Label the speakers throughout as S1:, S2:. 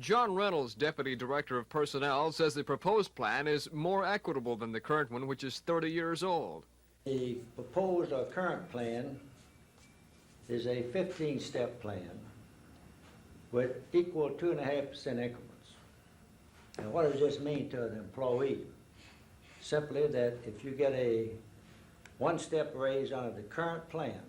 S1: John Reynolds, Deputy Director of Personnel, says the proposed plan is more equitable than the current one, which is 30 years old.
S2: The proposed or current plan is a 15-step plan with equal 2.5% increments. And what does this mean to an employee? Simply that if you get a one-step raise under the current plan,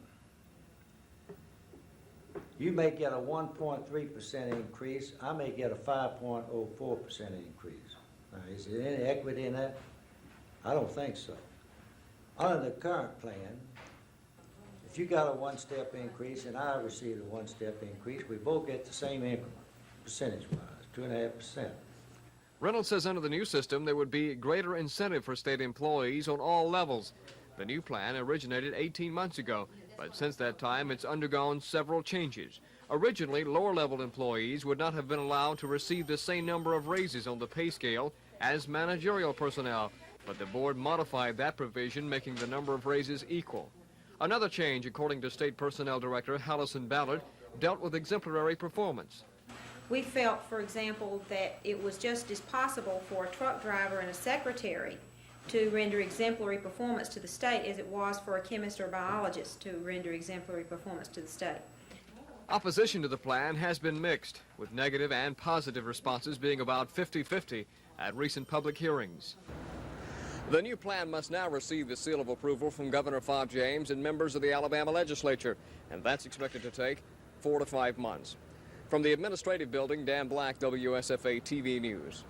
S2: you may get a 1.3% increase. I may get a 5.04% increase. Now, is there any equity in that? I don't think so. Under the current plan, if you got a one-step increase and I received a one-step increase, we both get the same increment, percentage-wise, 2.5%.
S1: Reynolds says under the new system, there would be greater incentive for state employees on all levels. The new plan originated 18 months ago, but since that time, it's undergone several changes. Originally, lower-level employees would not have been allowed to receive the same number of raises on the pay scale as managerial personnel, but the board modified that provision, making the number of raises equal. Another change, according to State Personnel Director Hallison Ballard, dealt with exemplary performance.
S3: We felt, for example, that it was just as possible for a truck driver and a secretary to render exemplary performance to the state as it was for a chemist or biologist to render exemplary performance to the state.
S1: Opposition to the plan has been mixed, with negative and positive responses being about 50-50 at recent public hearings. The new plan must now receive the seal of approval from Governor Fob James and members of the Alabama legislature, and that's expected to take 4 to 5 months. From the administrative building, Dan Black, WSFA TV News.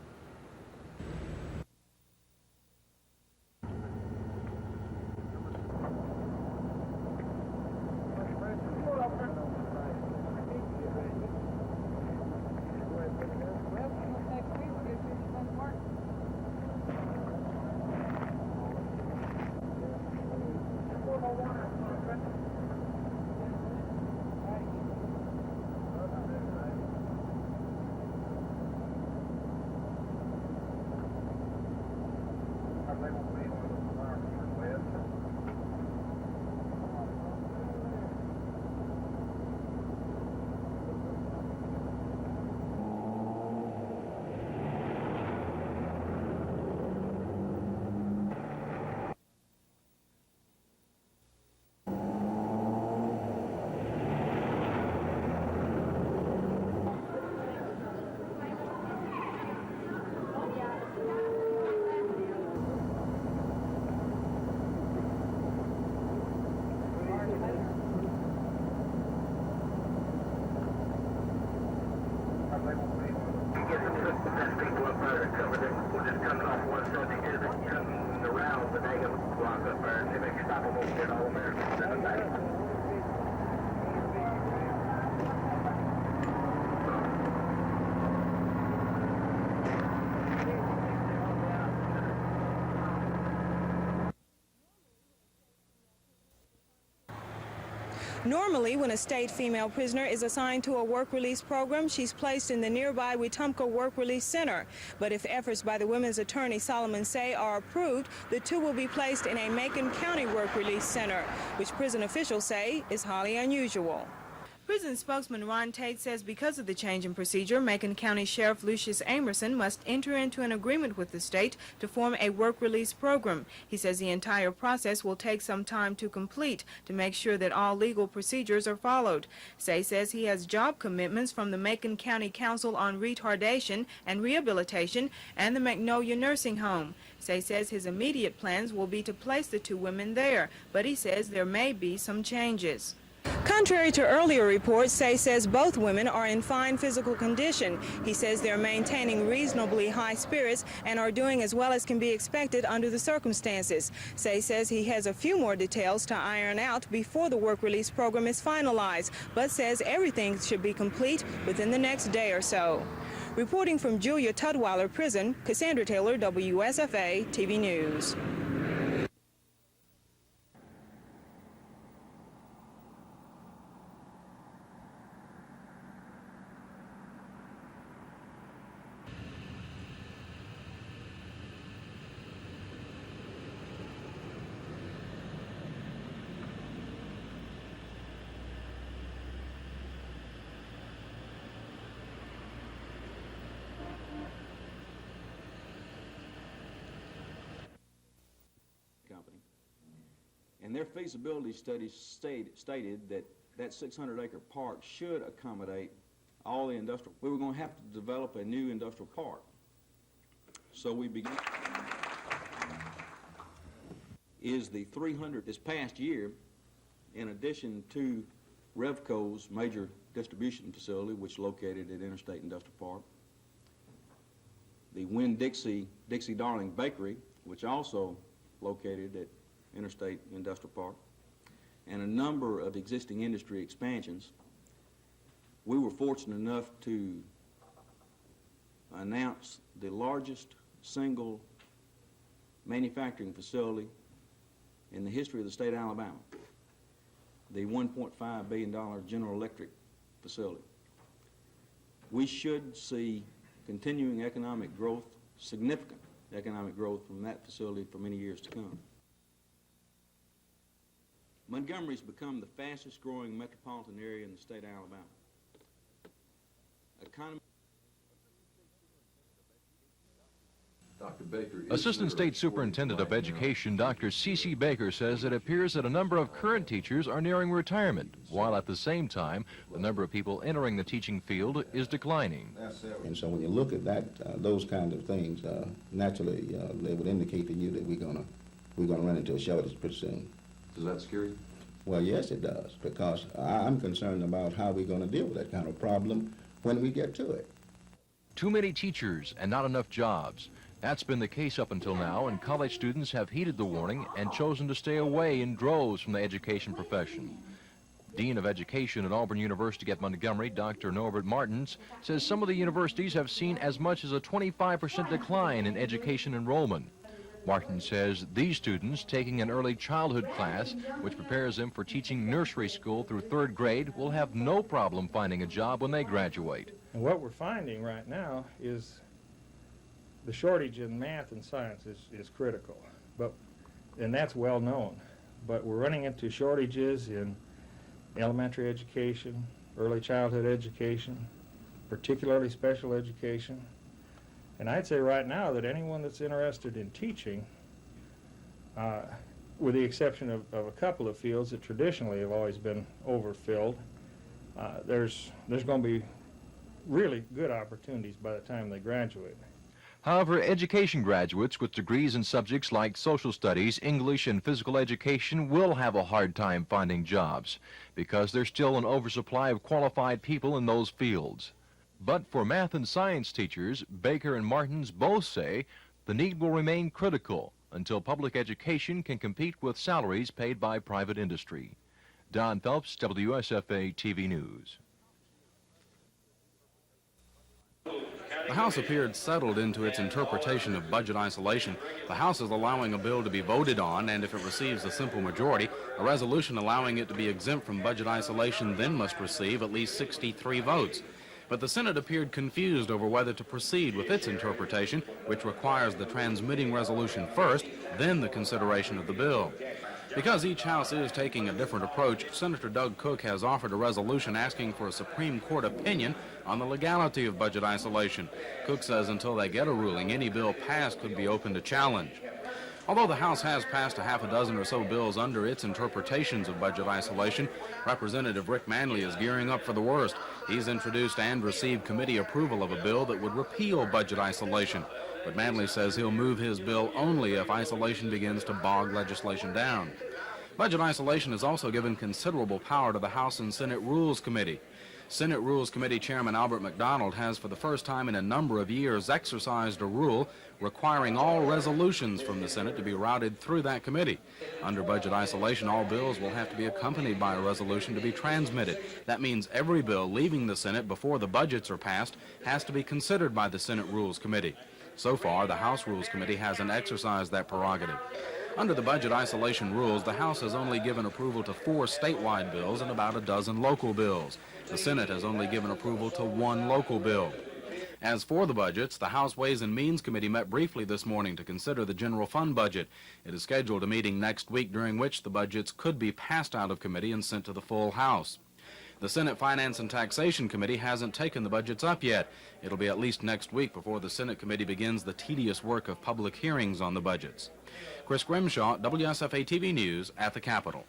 S4: Normally, when a state female prisoner is assigned to a work release program, she's placed in the nearby Wetumpka Work Release Center. But if efforts by the women's attorney, Solomon Say, are approved, the two will be placed in a Macon County Work Release Center, which prison officials say is highly unusual. Prison spokesman Ron Tate says because of the change in procedure, Macon County Sheriff Lucius Amerson must enter into an agreement with the state to form a work release program. He says the entire process will take some time to complete to make sure that all legal procedures are followed. Say says he has job commitments from the Macon County Council on Retardation and Rehabilitation and the Magnolia Nursing Home. Say says his immediate plans will be to place the two women there, but he says there may be some changes. Contrary to earlier reports, Say says both women are in fine physical condition. He says they're maintaining reasonably high spirits and are doing as well as can be expected under the circumstances. Say says he has a few more details to iron out before the work release program is finalized, but says everything should be complete within the next day or so. Reporting from Julia Tudweiler Prison, Cassandra Taylor, WSFA TV News.
S5: And their feasibility study stated that that 600-acre park should accommodate all the industrial. We were going to have to develop a new industrial park. So we began. Is the 300 this past year, in addition to Revco's major distribution facility, which is located at Interstate Industrial Park, the Winn-Dixie Darling Bakery, which also located at Interstate Industrial Park, and a number of existing industry expansions, we were fortunate enough to announce the largest single manufacturing facility in the history of the state of Alabama, the $1.5 billion General Electric facility. We should see continuing economic growth, significant economic growth from that facility for many years to come. Montgomery's become the fastest growing metropolitan area in the state of Alabama.
S6: Dr. Baker,
S7: Assistant State Superintendent of Education Dr. C.C. Baker says it appears that a number of current teachers are nearing retirement, while at the same time, the number of people entering the teaching field is declining.
S8: And so when you look at that, those kind of things, naturally, they would indicate to you that we're gonna run into a shortage pretty soon.
S6: Does that scare you?
S8: Well, yes, it does, because I'm concerned about how we're gonna deal with that kind of problem when we get to it.
S7: Too many teachers and not enough jobs. That's been the case up until now, and college students have heeded the warning and chosen to stay away in droves from the education profession. Dean of Education at Auburn University at Montgomery, Dr. Norbert Martins, says some of the universities have seen as much as a 25% decline in education enrollment. Martins says these students taking an early childhood class, which prepares them for teaching nursery school through 3rd grade, will have no problem finding a job when they graduate.
S9: And what we're finding right now is the shortage in math and science is critical, and that's well known. But we're running into shortages in elementary education, early childhood education, particularly special education. And I'd say right now that anyone that's interested in teaching, with the exception of a couple of fields that traditionally have always been overfilled, there's going to be really good opportunities by the time they graduate.
S7: However, education graduates with degrees in subjects like social studies, English, and physical education will have a hard time finding jobs because there's still an oversupply of qualified people in those fields. But for math and science teachers, Baker and Martins both say the need will remain critical until public education can compete with salaries paid by private industry. Don Phelps, WSFA TV News.
S10: The House appeared settled into its interpretation of budget isolation. The House is allowing a bill to be voted on, and if it receives a simple majority, a resolution allowing it to be exempt from budget isolation then must receive at least 63 votes. But the Senate appeared confused over whether to proceed with its interpretation, which requires the transmitting resolution first, then the consideration of the bill. Because each House is taking a different approach, Senator Doug Cook has offered a resolution asking for a Supreme Court opinion on the legality of budget isolation. Cook says until they get a ruling, any bill passed could be open to challenge. Although the House has passed a half a dozen or so bills under its interpretations of budget isolation, Representative Rick Manley is gearing up for the worst. He's introduced and received committee approval of a bill that would repeal budget isolation. But Manley says he'll move his bill only if isolation begins to bog legislation down. Budget isolation has also given considerable power to the House and Senate Rules Committee. Senate Rules Committee Chairman Albert McDonald has for the first time in a number of years exercised a rule requiring all resolutions from the Senate to be routed through that committee. Under budget isolation, all bills will have to be accompanied by a resolution to be transmitted. That means every bill leaving the Senate before the budgets are passed has to be considered by the Senate Rules Committee. So far, the House Rules Committee hasn't exercised that prerogative. Under the budget isolation rules, the House has only given approval to 4 statewide bills and about a dozen local bills. The Senate has only given approval to 1 local bill. As for the budgets, the House Ways and Means Committee met briefly this morning to consider the general fund budget. It is scheduled a meeting next week during which the budgets could be passed out of committee and sent to the full House. The Senate Finance and Taxation Committee hasn't taken the budgets up yet. It'll be at least next week before the Senate committee begins the tedious work of public hearings on the budgets. Chris Grimshaw, WSFA TV News at the Capitol.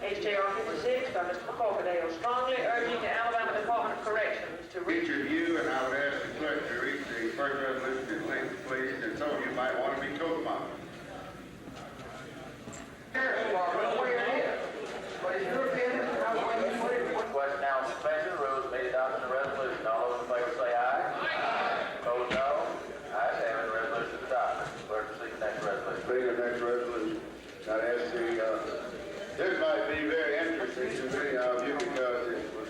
S6: HJR 56 by Mr. McCorkadale, strongly urging the Alabama Department of Corrections to reach
S11: review, and I would ask the clerk to read the first resolution, please, and some of you might want to be told about it.
S6: What is your opinion? Request now on suspension of rules, made adoption of the resolution. All those in favor say aye. Opposed, no. Ayes have it, the resolution is adopted. Clerk, proceed to the next resolution.
S11: Read the next resolution. I'd ask this might be very interesting to many of you because it was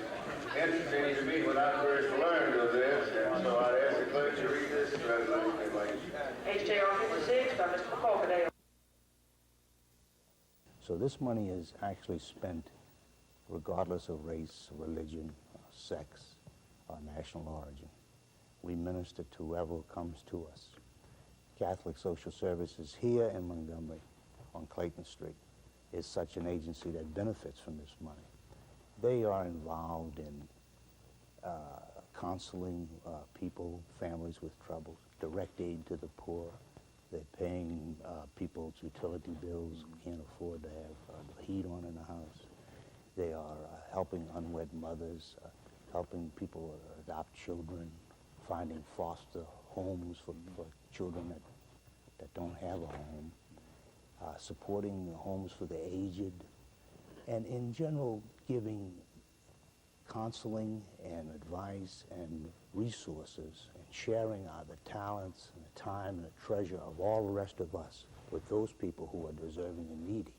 S11: interesting to me when I first learned of this, and so I'd ask the clerk to read this resolution, please.
S6: HJR 56 by Mr. McCorkadale.
S12: So this money is actually spent regardless of race, religion, sex, or national origin. We minister to whoever comes to us. Catholic Social Services here in Montgomery on Clayton Street is such an agency that benefits from this money. They are involved in counseling people, families with trouble, direct aid to the poor. They're paying people's utility bills who can't afford to have the heat on in the house. They are helping unwed mothers, helping people adopt children, finding foster homes for children that don't have a home, supporting homes for the aged, and in general giving counseling and advice and resources and sharing the talents and the time and the treasure of all the rest of us with those people who are deserving and needy.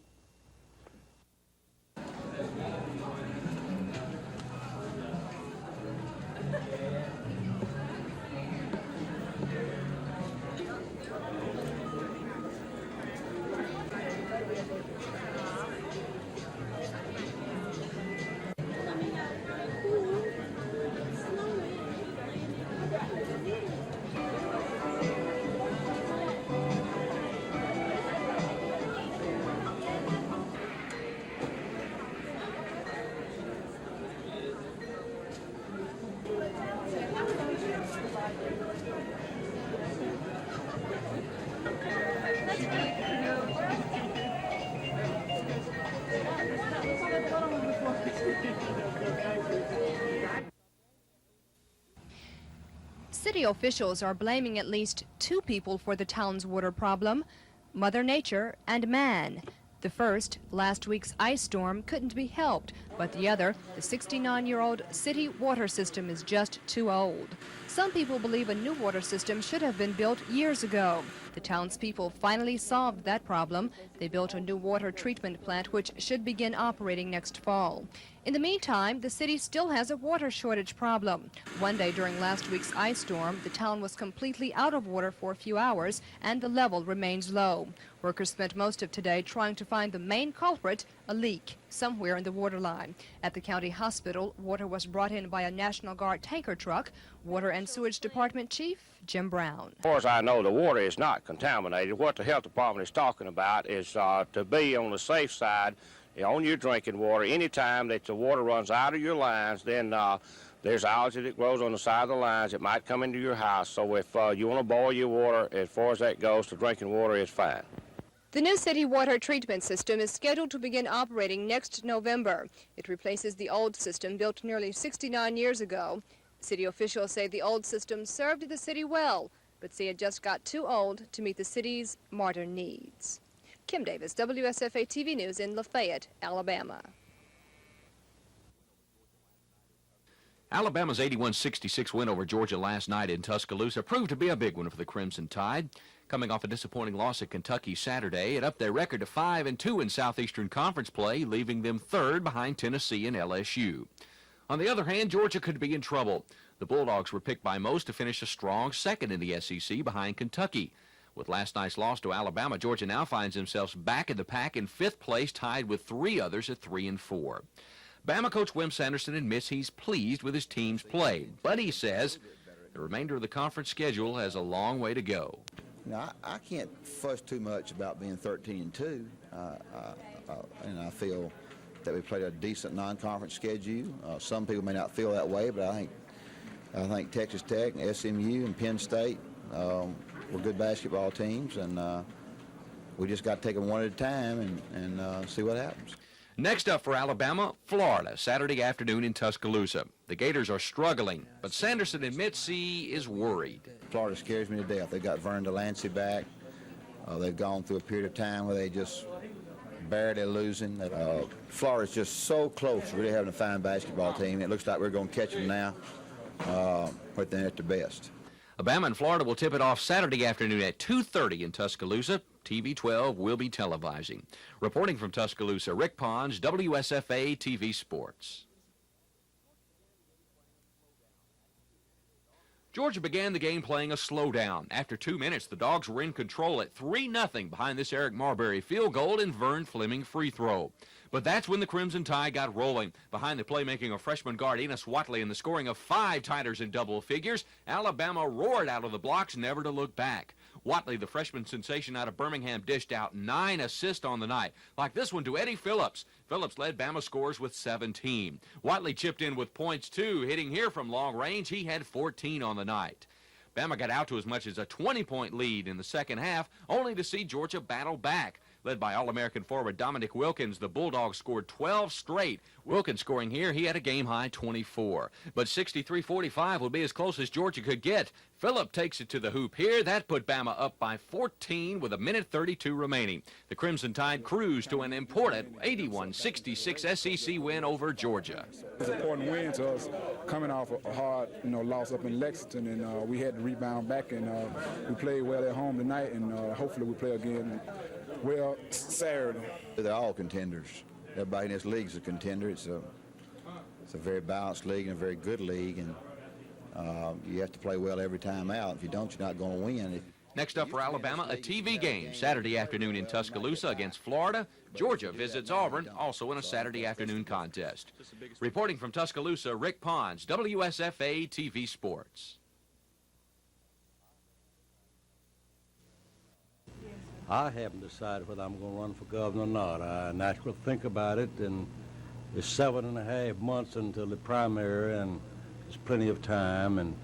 S13: City officials are blaming at least two people for the town's water problem: Mother Nature and man. The first, last week's ice storm, couldn't be helped, but the other, the 69-year-old city water system, is just too old. Some people believe a new water system should have been built years ago. The townspeople finally solved that problem. They built a new water treatment plant which should begin operating next fall. In the meantime, the city still has a water shortage problem. One day during last week's ice storm, the town was completely out of water for a few hours and the level remains low. Workers spent most of today trying to find the main culprit, a leak somewhere in the water line. At the county hospital, water was brought in by a National Guard tanker truck. Water and Sewage Department Chief Jim Brown.
S14: As far as I know, the water is not contaminated. What the health department is talking about is to be on the safe side on your drinking water. Anytime that the water runs out of your lines, then there's algae that grows on the side of the lines. It might come into your house. So if you want to boil your water, as far as that goes, the drinking water is fine.
S13: The new city water treatment system is scheduled to begin operating next November. It replaces the old system built nearly 69 years ago. City officials say the old system served the city well, but say it just got too old to meet the city's modern needs. Kim Davis, WSFA TV News in Lafayette, Alabama.
S1: Alabama's 81-66 win over Georgia last night in Tuscaloosa proved to be a big one for the Crimson Tide. Coming off a disappointing loss at Kentucky Saturday, it upped their record to 5-2 in Southeastern Conference play, leaving them third behind Tennessee and LSU. On the other hand, Georgia could be in trouble. The Bulldogs were picked by most to finish a strong second in the SEC behind Kentucky. With last night's loss to Alabama, Georgia now finds themselves back in the pack in fifth place, tied with three others at 3-4. Bama coach Wim Sanderson admits he's pleased with his team's play, but he says the remainder of the conference schedule has a long way to go.
S15: Now, I can't fuss too much about being 13-2, and I feel that we played a decent non-conference schedule. Some people may not feel that way, but I think Texas Tech and SMU and Penn State were good basketball teams, and we just got to take them one at a time and see what happens.
S1: Next up for Alabama, Florida, Saturday afternoon in Tuscaloosa. The Gators are struggling, but Sanderson admits he is worried.
S15: Florida scares me to death. They got Vern Delancey back. They've gone through a period of time where they just barely losing. Florida's just so close to really having a fine basketball team. It looks like we're going to catch them now, but they're at their best.
S1: Alabama and Florida will tip it off Saturday afternoon at 2:30 in Tuscaloosa. TV 12 will be televising. Reporting from Tuscaloosa, Rick Pons, WSFA TV Sports. Georgia began the game playing a slowdown. After 2 minutes, the Dogs were in control at 3-0 behind this Eric Marbury field goal and Vern Fleming free throw. But that's when the Crimson Tide got rolling. Behind the playmaking of freshman guard Enos Watley and the scoring of 5 Tiders in double figures, Alabama roared out of the blocks, never to look back. Watley, the freshman sensation out of Birmingham, dished out 9 assists on the night, like this one to Eddie Phillips. Phillips led Bama scores with 17. Watley chipped in with points, too, hitting here from long range. He had 14 on the night. Bama got out to as much as a 20-point lead in the second half, only to see Georgia battle back. Led by All-American forward Dominic Wilkins, the Bulldogs scored 12 straight. Wilkins scoring here, he had a game-high 24. But 63-45 will be as close as Georgia could get. Phillip takes it to the hoop here. That put Bama up by 14 with 1:32 remaining. The Crimson Tide cruised to an important 81-66 SEC win over Georgia.
S16: It's an important win to us, coming off a hard, loss up in Lexington, and we had to rebound back, and we played well at home tonight, and hopefully we play again well Saturday.
S15: They're all contenders. Everybody in this league is a contender. It's a very balanced league and a very good league, and you have to play well every time out. If you don't, you're not going to win.
S1: Next up for Alabama, a TV game Saturday afternoon in Tuscaloosa against Florida. Georgia visits Auburn, also in a Saturday afternoon contest. Reporting from Tuscaloosa, Rick Pons, WSFA TV Sports.
S17: I haven't decided whether I'm going to run for governor or not. I naturally think about it, and it's 7.5 months until the primary, and there's plenty of time,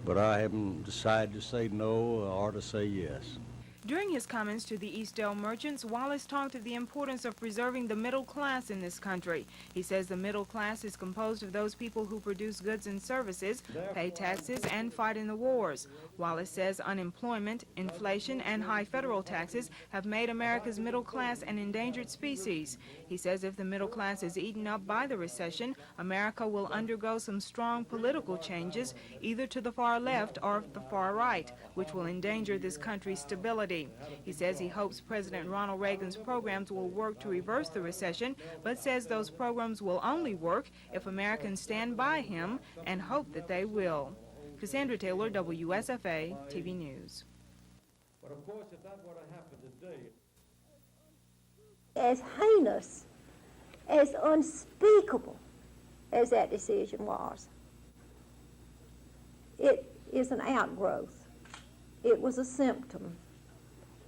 S17: but I haven't decided to say no or to say yes.
S4: During his comments to the Eastdale merchants, Wallace talked of the importance of preserving the middle class in this country. He says the middle class is composed of those people who produce goods and services, pay taxes, and fight in the wars. Wallace says unemployment, inflation, and high federal taxes have made America's middle class an endangered species. He says if the middle class is eaten up by the recession, America will undergo some strong political changes, either to the far left or the far right, which will endanger this country's stability. He says he hopes President Ronald Reagan's programs will work to reverse the recession, but says those programs will only work if Americans stand by him and hope that they will. Cassandra Taylor, WSFA TV News.
S18: But of course, if that were to happen today,
S19: as heinous, as unspeakable as that decision was, it is an outgrowth. It was a symptom.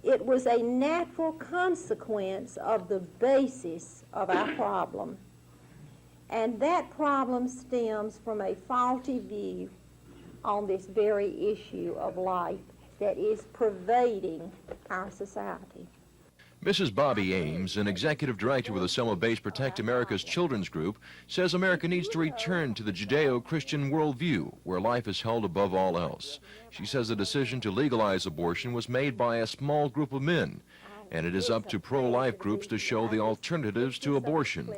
S19: It was a natural consequence of the basis of our problem. And that problem stems from a faulty view on this very issue of life that is pervading our society.
S7: Mrs. Bobby Ames, an executive director with the Selma-based Protect America's Children's Group, says America needs to return to the Judeo-Christian worldview, where life is held above all else. She says the decision to legalize abortion was made by a small group of men, and it is up to pro-life groups to show the alternatives to abortion.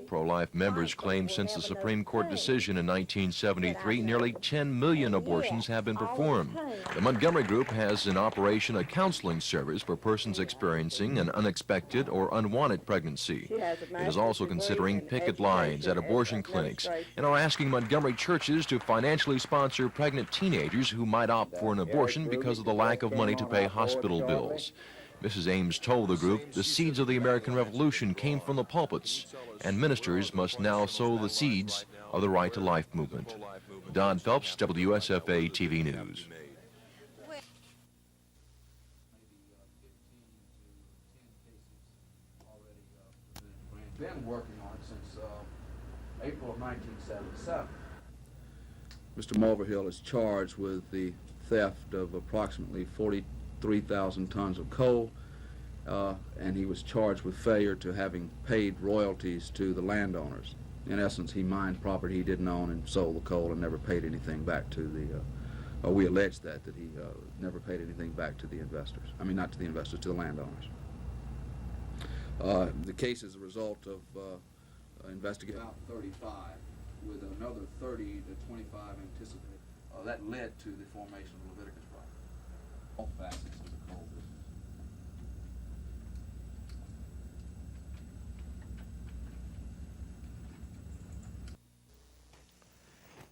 S7: Pro-life members claim since the Supreme Court decision in 1973, nearly 10 million abortions have been performed. The Montgomery Group has in operation a counseling service for persons experiencing an unexpected or unwanted pregnancy. It is also considering picket lines at abortion clinics and are asking Montgomery churches to financially sponsor pregnant teenagers who might opt for an abortion because of the lack of money to pay hospital bills. Mrs. Ames told the group the seeds of the American Revolution came from the pulpits, and ministers must now sow the seeds of the Right to Life movement. Don Phelps, WSFA TV News.
S10: been working on it since April of 1977.
S5: Mr. Mulverhill is charged with the theft of approximately 43,000 tons of coal, and he was charged with failure to having paid royalties to the landowners. In essence, he mined property he didn't own and sold the coal and never paid anything back to the, we allege that he never paid anything back to the investors. I mean, not to the investors, to the landowners. The case is a result of investigation. About 35, with another 30 to 25 anticipated. That led to the formation of the Leviticus Project. All facets of the coal business.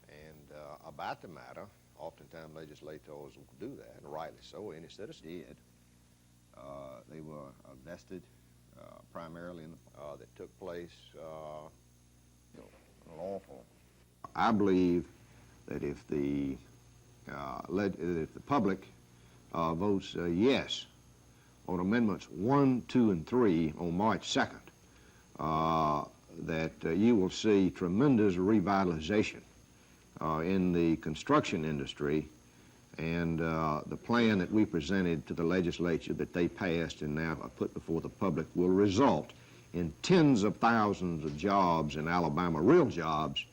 S20: And about the matter, oftentimes legislators will do that, and rightly so. Any citizen did. They were vested primarily in that took place lawful. I believe that if the public votes yes on amendments 1, 2, and 3 on March 2nd, that you will see tremendous revitalization in the construction industry, and the plan that we presented to the legislature that they passed and now put before the public will result in tens of thousands of jobs in Alabama, real jobs,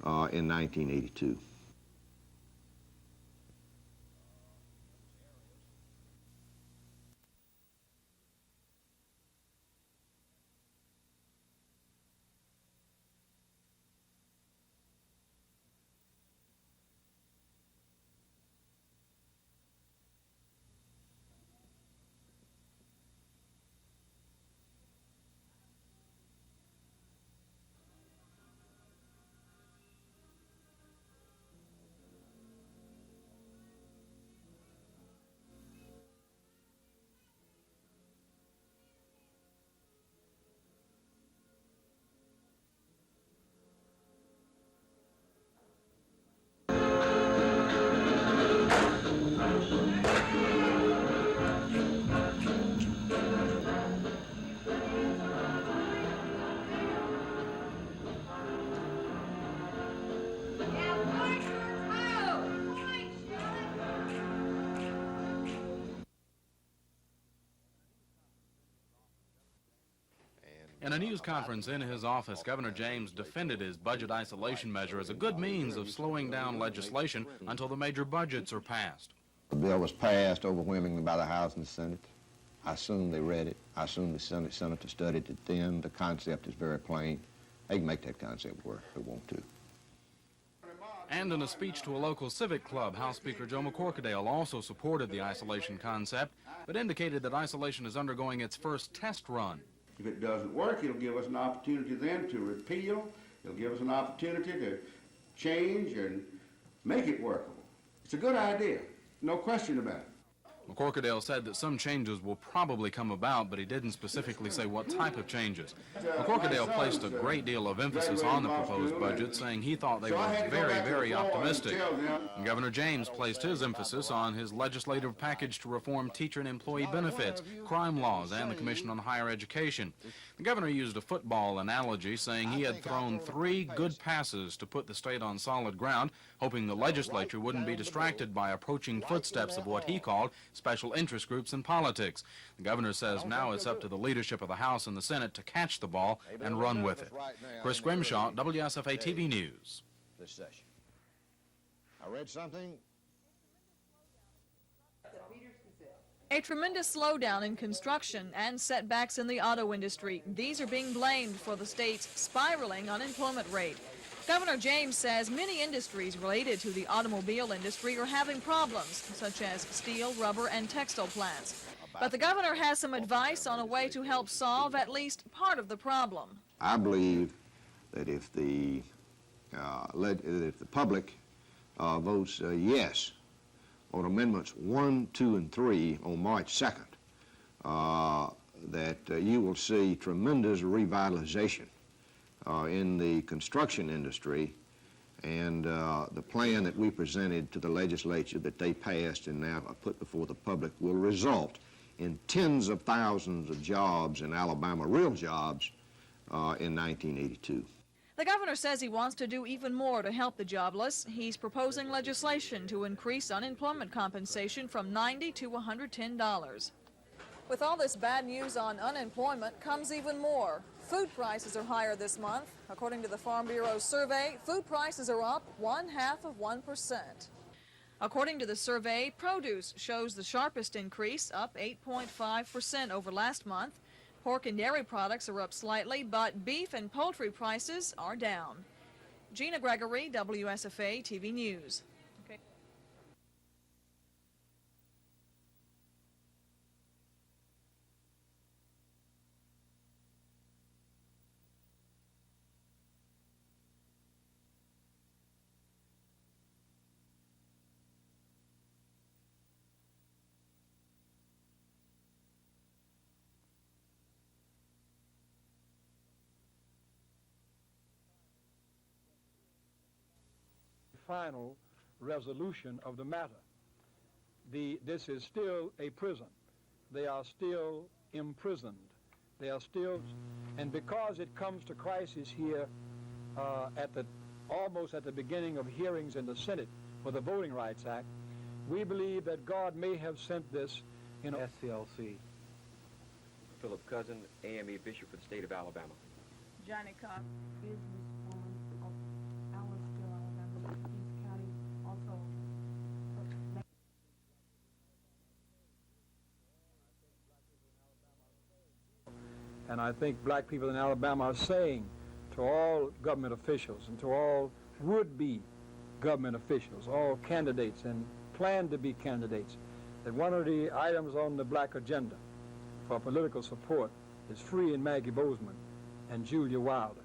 S20: in 1982.
S10: In a news conference in his office, Governor James defended his budget isolation measure as a good means of slowing down legislation until the major budgets are passed.
S20: The bill was passed overwhelmingly by the House and the Senate. I assume they read it. I assume the senator studied it then. The concept is very plain. They can make that concept work if they want to.
S10: And in a speech to a local civic club, House Speaker Joe McCorkadale also supported the isolation concept, but indicated that isolation is undergoing its first test run.
S11: If it doesn't work, it'll give us an opportunity then to repeal. It'll give us an opportunity to change and make it workable. It's a good idea, no question about it.
S10: McCorkadale said that some changes will probably come about, but he didn't specifically say what type of changes. McCorkadale placed a great deal of emphasis on the proposed budget, saying he thought they were very, very optimistic. And Governor James placed his emphasis on his legislative package to reform teacher and employee benefits, crime laws, and the Commission on Higher Education. The governor used a football analogy, saying he had thrown 3 good passes to put the state on solid ground, hoping the legislature wouldn't be distracted by approaching footsteps of what he called special interest groups in politics. The governor says now it's up to the leadership of the House and the Senate to catch the ball and run with it. Chris Grimshaw, WSFA TV News.
S20: This session. I read something.
S21: A tremendous slowdown in construction and setbacks in the auto industry. These are being blamed for the state's spiraling unemployment rate. Governor James says many industries related to the automobile industry are having problems, such as steel, rubber, and textile plants. But the governor has some advice on a way to help solve at least part of the problem.
S20: I believe that if the public votes yes on amendments 1, 2, and 3 on March 2nd, that you will see tremendous revitalization in the construction industry, and the plan that we presented to the legislature that they passed and now put before the public will result in tens of thousands of jobs in Alabama, real jobs, in 1982.
S21: The governor says he wants to do even more to help the jobless. He's proposing legislation to increase unemployment compensation from $90 to $110. With all this bad news on unemployment comes even more. Food prices are higher this month. According to the Farm Bureau's survey, food prices are up 0.5%. According to the survey, produce shows the sharpest increase, up 8.5% over last month. Pork and dairy products are up slightly, but beef and poultry prices are down. Gina Gregory, WSFA TV News. Okay.
S18: Final resolution of the matter. This is still a prison. They are still imprisoned. They are still, and because it comes to crisis here almost at the beginning of hearings in the Senate for the Voting Rights Act, we believe that God may have sent this in SCLC.
S2: Philip Cousin, AME Bishop for the state of Alabama.
S4: Johnny Cox, businesswoman of Allenstown, Alabama, East County, also.
S18: And I think black people in Alabama are saying to all government officials and to all would-be government officials, all candidates and plan to be candidates, that one of the items on the black agenda for political support is freeing Maggie Bozeman and Julia Wilder.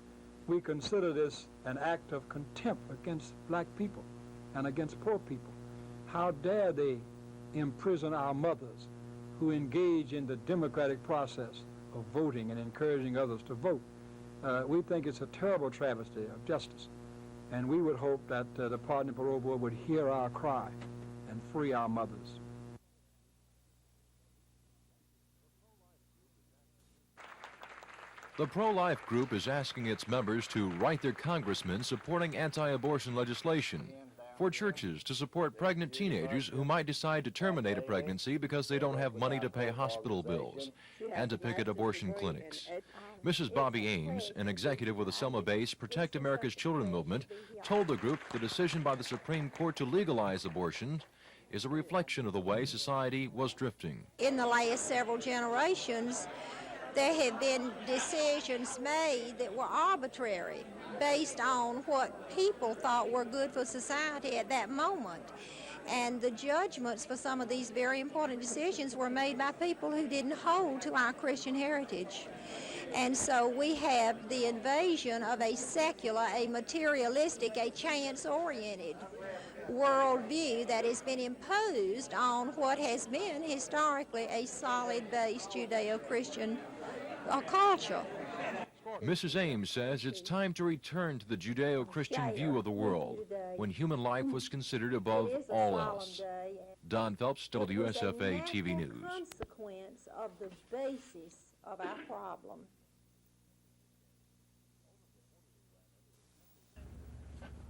S18: We consider this an act of contempt against black people and against poor people. How dare they imprison our mothers who engage in the democratic process of voting and encouraging others to vote. We think it's a terrible travesty of justice, and we would hope that the Pardon and Parole Board would hear our cry and free our mothers.
S7: The pro-life group is asking its members to write their congressmen supporting anti-abortion legislation, for churches to support pregnant teenagers who might decide to terminate a pregnancy because they don't have money to pay hospital bills, and to picket abortion clinics. Mrs. Bobby Ames, an executive with the Selma-based Protect America's Children movement, told the group the decision by the Supreme Court to legalize abortion is a reflection of the way society was drifting.
S19: In the last several generations, there have been decisions made that were arbitrary, based on what people thought were good for society at that moment. And the judgments for some of these very important decisions were made by people who didn't hold to our Christian heritage. And so we have the invasion of a secular, a materialistic, a chance-oriented worldview that has been imposed on what has been historically a solid-based Judeo-Christian culture.
S7: Mrs. Ames says it's time to return to the Judeo-Christian view of the world, when human life was considered above all else. Don Phelps, WSFA TV News.
S19: Consequence of the basis of our problem.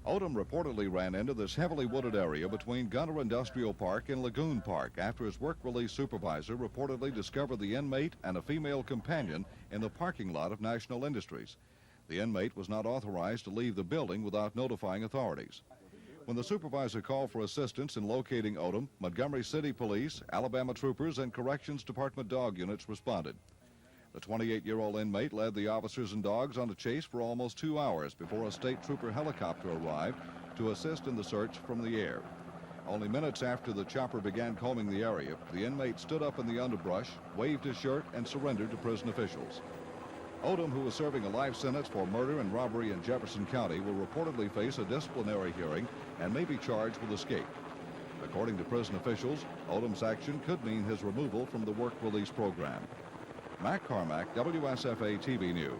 S22: Odom reportedly ran into this heavily wooded area between Gunter Industrial Park and Lagoon Park after his work release supervisor reportedly discovered the inmate and a female companion in the parking lot of National Industries. The inmate was not authorized to leave the building without notifying authorities. When the supervisor called for assistance in locating Odom, Montgomery City Police, Alabama troopers, and Corrections Department dog units responded. The 28-year-old inmate led the officers and dogs on a chase for almost 2 hours before a state trooper helicopter arrived to assist in the search from the air. Only minutes after the chopper began combing the area, the inmate stood up in the underbrush, waved his shirt, and surrendered to prison officials. Odom, who is serving a life sentence for murder and robbery in Jefferson County, will reportedly face a disciplinary hearing and may be charged with escape. According to prison officials, Odom's action could mean his removal from the work release program. Mac Carmack, WSFA TV News.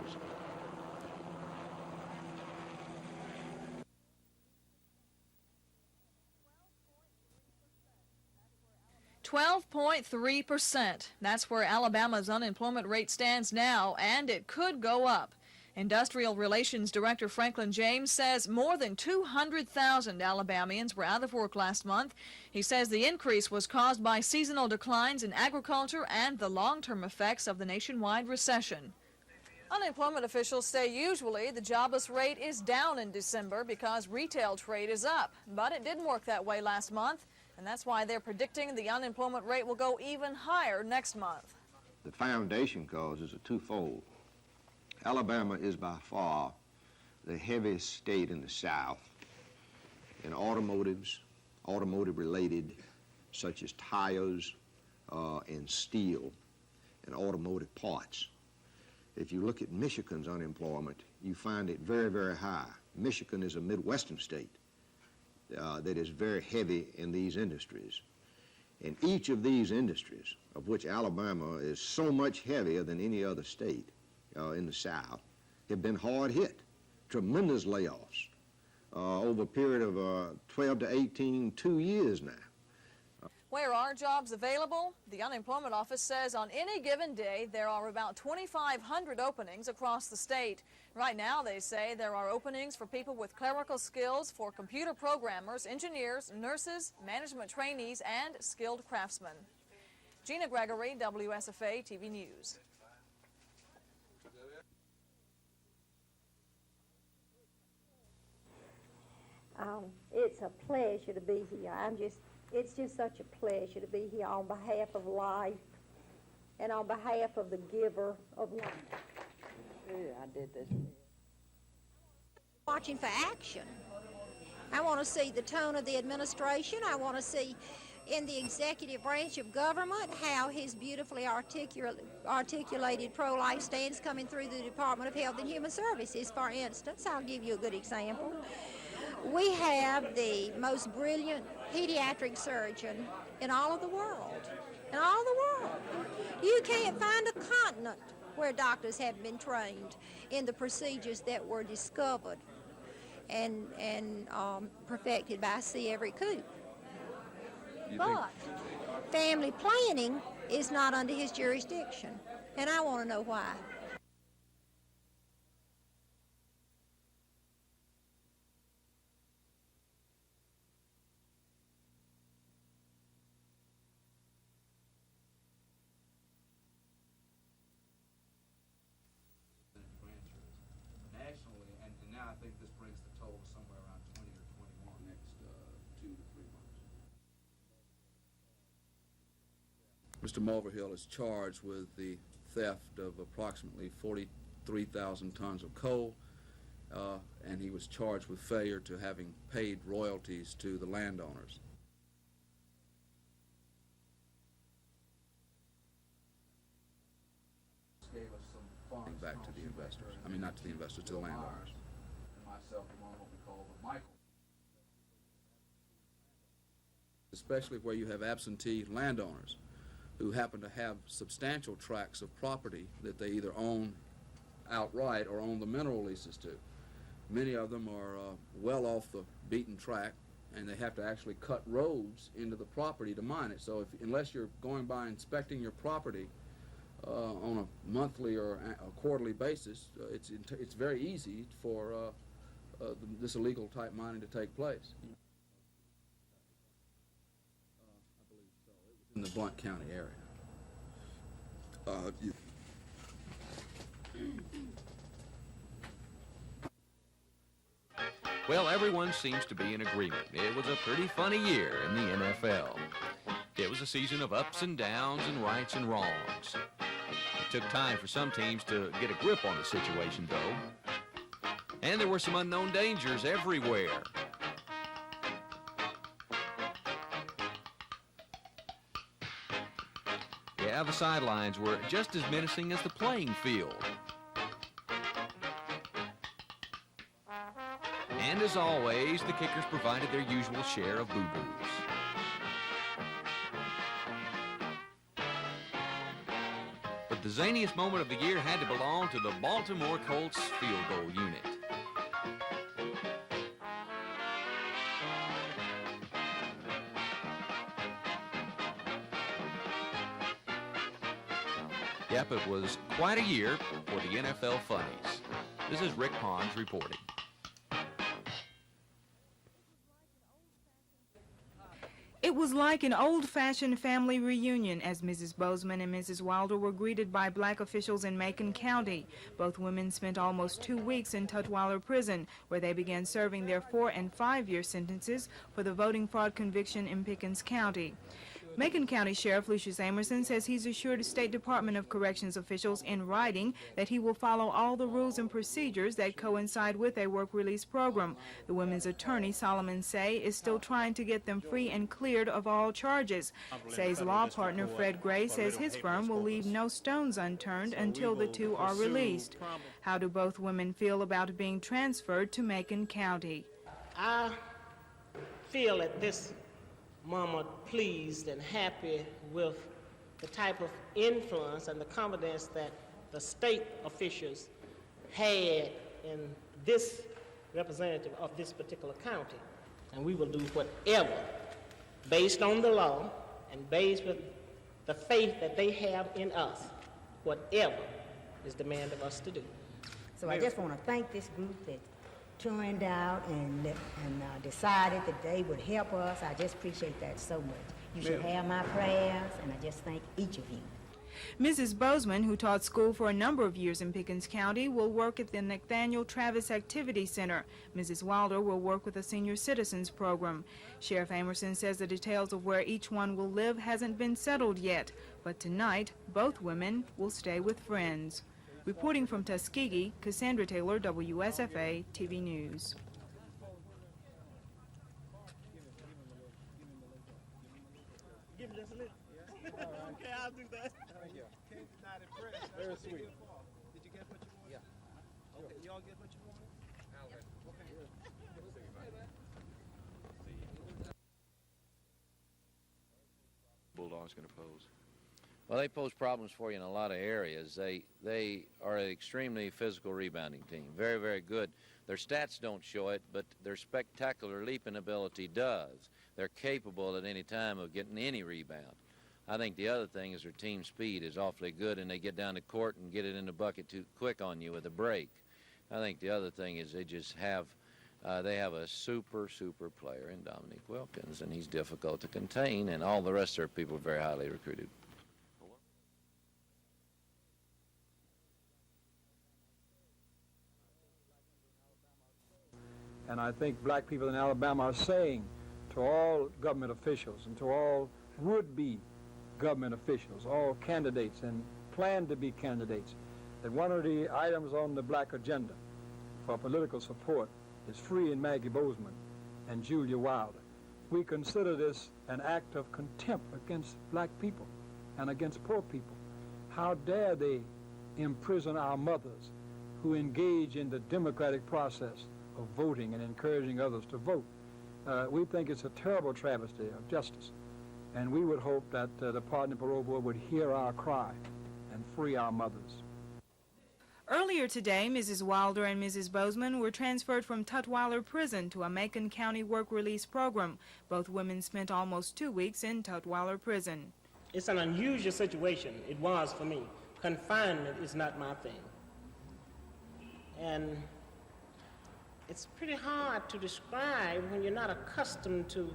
S21: .3%. That's where Alabama's unemployment rate stands now, and it could go up. Industrial Relations Director Franklin James says more than 200,000 Alabamians were out of work last month. He says the increase was caused by seasonal declines in agriculture and the long-term effects of the nationwide recession. Unemployment officials say usually the jobless rate is down in December because retail trade is up, but it didn't work that way last month, and that's why they're predicting the unemployment rate will go even higher next month.
S20: The foundation causes are twofold. Alabama is by far the heaviest state in the South in automotive-related, such as tires and steel and automotive parts. If you look at Michigan's unemployment, you find it very, very high. Michigan is a Midwestern state that is very heavy in these industries. And each of these industries, of which Alabama is so much heavier than any other state in the South, have been hard hit. Tremendous layoffs over a period of 12 to 18, 2 years now.
S21: Where are jobs available? The unemployment office says on any given day there are about 2,500 openings across the state. Right now, they say there are openings for people with clerical skills, for computer programmers, engineers, nurses, management trainees, and skilled craftsmen. Gina Gregory, WSFA TV News.
S19: It's a pleasure to be here. It's just such a pleasure to be here on behalf of life and on behalf of the giver of life. I did this.
S3: Watching for action. I want to see the tone of the administration. I want to see in the executive branch of government how his beautifully articulated pro-life stance coming through the Department of Health and Human Services. For instance, I'll give you a good example. We have the most brilliant pediatric surgeon in all of the world. In all the world. You can't find a continent where doctors have been trained in the procedures that were discovered and perfected by C. Everett Koop. But family planning is not under his jurisdiction, and I want to know why.
S10: Nationally, and now I think this brings the total to somewhere around 20 or 21 next 2 to 3 months. Mr. Mulverhill is charged with the theft of approximately 43,000 tons of coal, and he was charged with failure to having paid royalties to the landowners. Gave us some funds back to the investors. I mean, not to the investors, to the landowners. And myself, along what we call the Michael. Especially where you have absentee landowners who happen to have substantial tracts of property that they either own outright or own the mineral leases to. Many of them are well off the beaten track, and they have to actually cut roads into the property to mine it. So unless you're going by inspecting your property on a monthly or a quarterly basis, it's very easy for this illegal type mining to take place. I believe so. It was in the Blount County area.
S1: Well, everyone seems to be in agreement. It was a pretty funny year in the NFL. It was a season of ups and downs and rights and wrongs. It took time for some teams to get a grip on the situation, though. And there were some unknown dangers everywhere. Yeah, the sidelines were just as menacing as the playing field. And as always, the kickers provided their usual share of boo-boos. But the zaniest moment of the year had to belong to the Baltimore Colts field goal unit. Yep,
S8: it was quite a year for the NFL funnies. This is Rick Pons reporting.
S4: It was like an old-fashioned family reunion as Mrs. Bozeman and Mrs. Wilder were greeted by black officials in Macon County. Both women spent almost 2 weeks in Tutwiler Prison, where they began serving their 4- and 5-year sentences for the voting fraud conviction in Pickens County. Macon County Sheriff Lucius Amerson says he's assured State Department of Corrections officials in writing that he will follow all the rules and procedures that coincide with a work release program. The women's attorney, Solomon Say, is still trying to get them free and cleared of all charges. Say's law partner, Fred Gray, says his firm will leave no stones unturned until the two are released. How do both women feel about being transferred to Macon County?
S9: I feel at this moment pleased and happy with the type of influence and the confidence that the state officials had in this representative of this particular county. And we will do whatever, based on the law and based with the faith that they have in us, whatever is demanded of us to do.
S23: So I just want to thank this group that turned out and decided that they would help us. I just appreciate that so much. You should have my prayers, and I just thank each of you.
S4: Mrs. Bozeman, who taught school for a number of years in Pickens County, will work at the Nathaniel Travis Activity Center. Mrs. Wilder will work with the Senior Citizens Program. Sheriff Amerson says the details of where each one will live hasn't been settled yet, but tonight both women will stay with friends. Reporting from Tuskegee, Cassandra Taylor, WSFA TV News.
S9: Okay, I'll do that. Thank you. Not impressed.
S24: Very sweet.
S9: Did you get what you wanted? Yeah. Okay, y'all get what you wanted?
S2: Bulldogs going to pose?
S25: Well, they pose problems for you in a lot of areas. They are an extremely physical rebounding team. Very, very good. Their stats don't show it, but their spectacular leaping ability does. They're capable at any time of getting any rebound. I think the other thing is their team speed is awfully good, and they get down to court and get it in the bucket too quick on you with a break. I think the other thing is they just have they have a super player in Dominic Wilkins, and he's difficult to contain, and all the rest of their people are very highly recruited.
S18: And I think black people in Alabama are saying to all government officials and to all would-be government officials, all candidates and plan to be candidates, that one of the items on the black agenda for political support is freeing Maggie Bozeman and Julia Wilder. We consider this an act of contempt against black people and against poor people. How dare they imprison our mothers who engage in the democratic process of voting and encouraging others to vote. We think it's a terrible travesty of justice, and we would hope that the Pardon and Parole Board would hear our cry and free our mothers.
S4: Earlier today, Mrs. Wilder and Mrs. Bozeman were transferred from Tutwiler Prison to a Macon County work release program. Both women spent almost 2 weeks in Tutwiler Prison.
S9: It's an unusual situation. It was for me. Confinement is not my thing. And it's pretty hard to describe when you're not accustomed to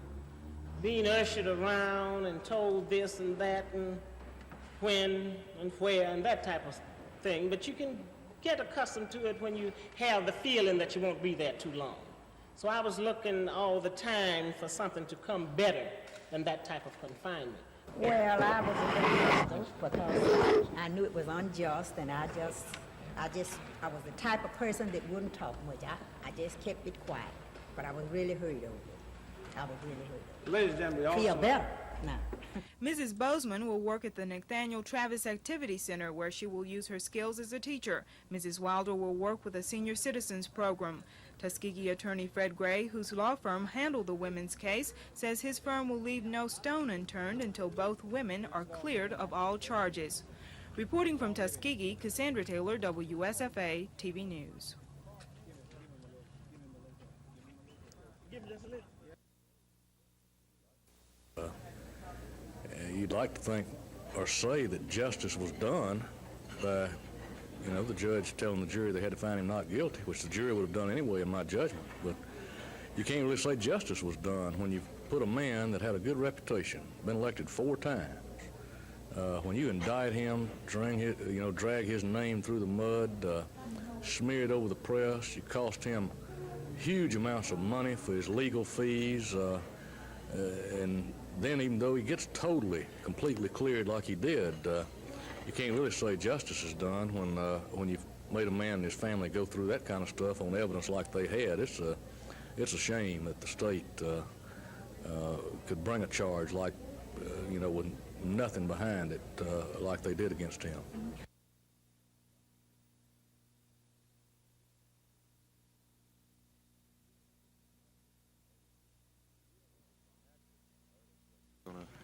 S9: being ushered around and told this and that and when and where and that type of thing. But you can get accustomed to it when you have the feeling that you won't be there too long. So I was looking all the time for something to come better than that type of confinement.
S23: Well, I was a little hesitant because I knew it was unjust, and I was the type of person that wouldn't talk much. I just kept it quiet, but I was really hurt over it. I was really hurt.
S18: Ladies and gentlemen,
S23: feel better now.
S4: Mrs. Bozeman will work at the Nathaniel Travis Activity Center, where she will use her skills as a teacher. Mrs. Wilder will work with a Senior Citizens Program. Tuskegee attorney Fred Gray, whose law firm handled the women's case, says his firm will leave no stone unturned until both women are cleared of all charges. Reporting from Tuskegee, Cassandra Taylor, WSFA TV News.
S26: You'd like to think or say that justice was done
S6: by, the judge telling the jury they had to find him not guilty, which the jury would have done anyway in my judgment. But you can't really say justice was done when you put a man that had a good reputation, been elected 4 times, when you indict him, drag his name through the mud, smear it over the press, you cost him huge amounts of money for his legal fees, and then even though he gets completely cleared like he did, you can't really say justice is done when you've made a man and his family go through that kind of stuff on evidence like they had. It's a shame that the state could bring a charge like, with nothing behind it, like they did against him.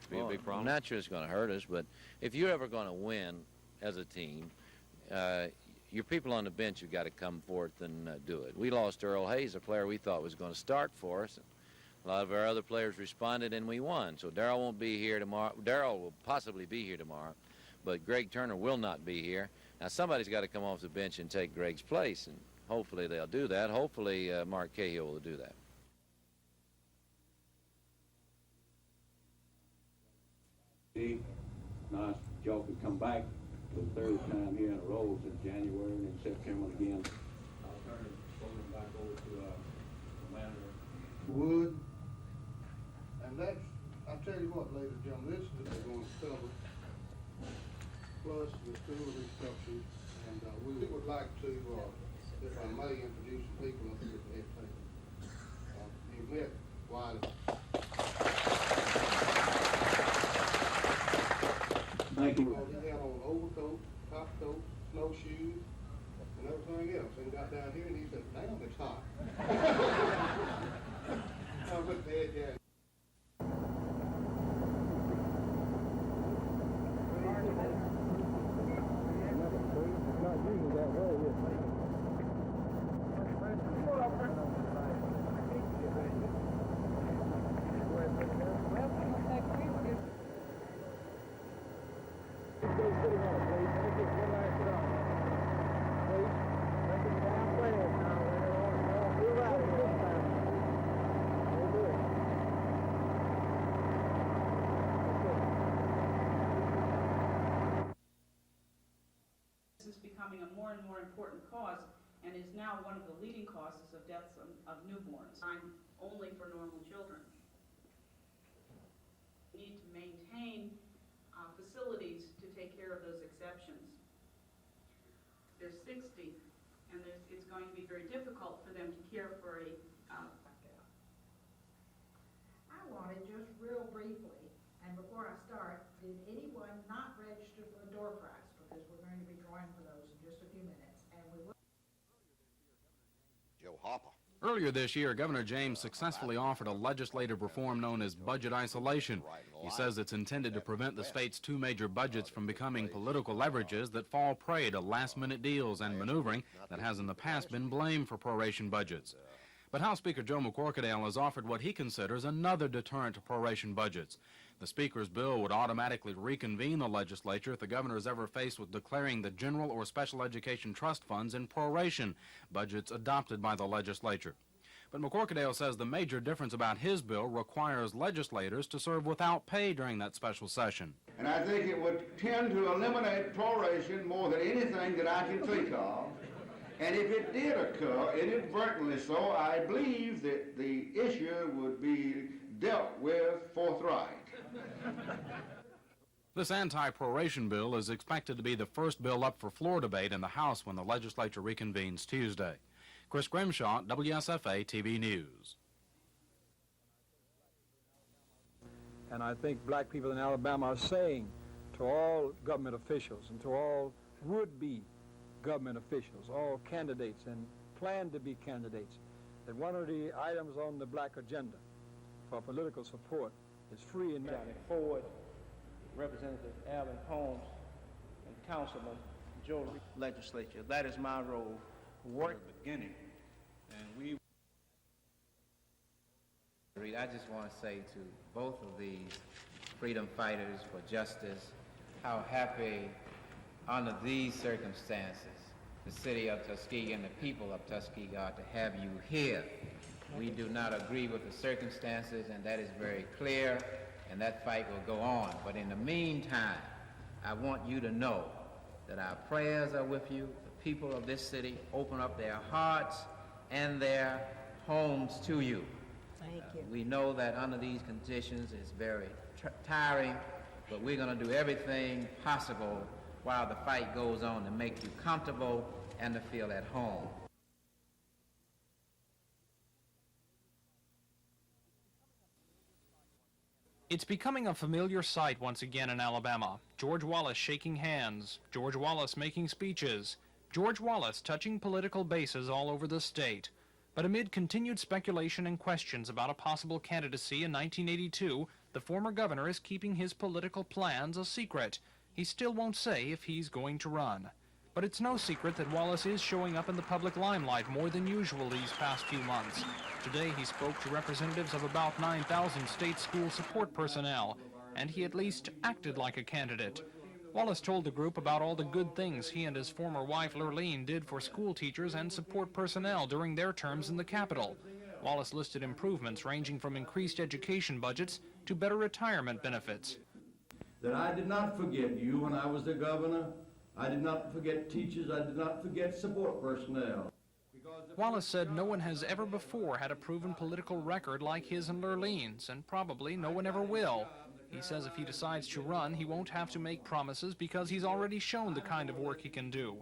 S25: Be a big problem. Naturally, it's going to hurt us, but if you're ever going to win as a team, your people on the bench have got to come forth and do it. We lost Earl Hayes, a player we thought was going to start for us. A lot of our other players responded, and we won. So Darrell won't be here tomorrow. Darrell will possibly be here tomorrow, but Greg Turner will not be here. Now, somebody's got to come off the bench and take Greg's place, and hopefully they'll do that. Hopefully Mark Cahill will do that.
S5: Nice Joe could come back for the 3rd time here in a row since January and in September again. I'll turn the program back over to Commander
S11: Wood. And that's, I'll tell you what, ladies and gentlemen, this is what they're going to cover, plus the school restructure. And we would like to, if I may, introduce some people up here at the head table. You've met Wiley.
S5: Thank you.
S11: He had on overcoat, top coat, snowshoes, and everything else. And he got down here and he said, damn, it's hot. I went to the head guy.
S12: Becoming a more and more important cause and is now one of the leading causes of deaths of newborns. Only for normal children. We need to maintain facilities to take care of those exceptions. They're 60, and it's going to be very difficult for them to care for a
S13: I wanted just real briefly, and before I start, did anyone not register for the door prize? Because we're going to be drawing for those in just a few minutes, and we will.
S20: Joe Hopper.
S10: Earlier this year, Governor James successfully offered a legislative reform known as budget isolation. He says it's intended to prevent the state's 2 major budgets from becoming political leverages that fall prey to last-minute deals and maneuvering that has in the past been blamed for proration budgets. But House Speaker Joe McCorkadale has offered what he considers another deterrent to proration budgets. The Speaker's bill would automatically reconvene the legislature if the governor is ever faced with declaring the general or special education trust funds in proration, budgets adopted by the legislature. But McCorkadale says the major difference about his bill requires legislators to serve without pay during that special session.
S11: And I think it would tend to eliminate proration more than anything that I can think of. And if it did occur, inadvertently so, I believe that the issue would be dealt with forthright.
S10: This anti-proration bill is expected to be the first bill up for floor debate in the House when the legislature reconvenes Tuesday. Chris Grimshaw, WSFA TV News.
S18: And I think black people in Alabama are saying to all government officials and to all would-be government officials, all candidates and plan to be candidates, that one of the items on the black agenda for political support is free and
S14: Johnny Ford, Representative Alvin Holmes, and Councilman Joe Legislature. That is my role. Work beginning, and we.
S24: I just want to say to both of these freedom fighters for justice how happy
S7: Under these circumstances, the city of Tuskegee and the people of Tuskegee are to have you here. We do not agree with the circumstances, and that is very clear, and that fight will go on. But in the meantime, I want you to know that our prayers are with you. The people of this city open up their hearts and their homes to you.
S23: Thank you.
S7: We know that under these conditions it's very tiring, but we're going to do everything possible while the fight goes on to make you comfortable and to feel at home.
S15: It's becoming a familiar sight once again in Alabama. George Wallace shaking hands, George Wallace making speeches, George Wallace touching political bases all over the state. But amid continued speculation and questions about a possible candidacy in 1982, the former governor is keeping his political plans a secret. He still won't say if he's going to run. But it's no secret that Wallace is showing up in the public limelight more than usual these past few months. Today he spoke to representatives of about 9,000 state school support personnel, and he at least acted like a candidate. Wallace told the group about all the good things he and his former wife Lurleen did for school teachers and support personnel during their terms in the Capitol. Wallace listed improvements ranging from increased education budgets to better retirement benefits.
S16: That I did not forget you when I was the governor. I did not forget teachers. I did not forget support personnel.
S15: Wallace said no one has ever before had a proven political record like his and Lurleen's, and probably no one ever will. He says if he decides to run, he won't have to make promises because he's already shown the kind of work he can do.